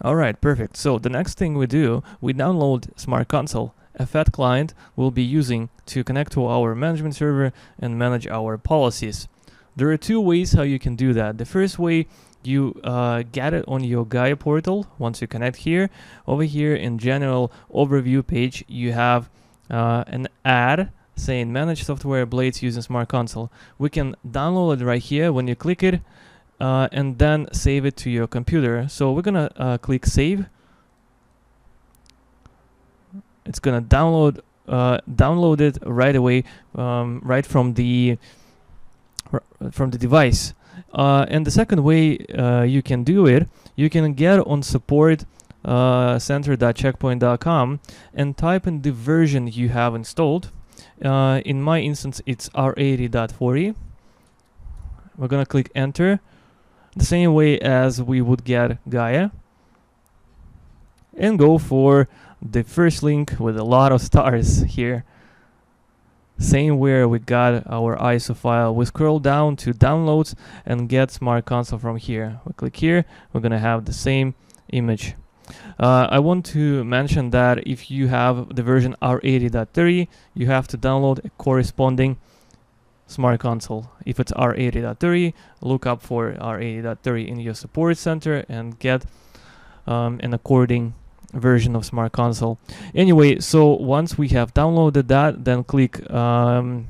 Alright, perfect. So the next thing we do, we download SmartConsole, a FAT client we'll be using to connect to our management server and manage our policies. There are two ways how you can do that. The first way, you get it on your Gaia portal. Once you connect here, over here in general overview page, you have an ad saying manage software blades using SmartConsole. We can download it right here when you click it, and then save it to your computer. So we're gonna click save. It's gonna download it right away, right from the device. And the second way you can do it, you can get on support center.checkpoint.com and type in the version you have installed. In my instance, it's R80.40. We're gonna click enter, the same way as we would get Gaia, and go for the first link with a lot of stars here. Same where we got our ISO file. We scroll down to downloads and get SmartConsole from here. We click here, we're gonna have the same image. I want to mention that if you have the version R80.30, you have to download a corresponding SmartConsole. If it's R80.30, look up for R80.30 in your support center and get an according version of SmartConsole. Anyway, so once we have downloaded that, then click run.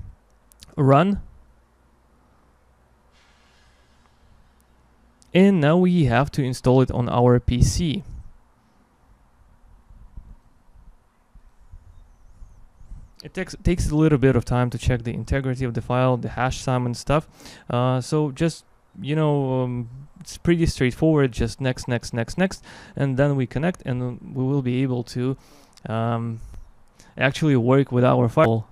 And now we have to install it on our PC. It takes a little bit of time to check the integrity of the file, the hash sum and stuff. So just, it's pretty straightforward. Just next, and then we connect, and we will be able to actually work with our file.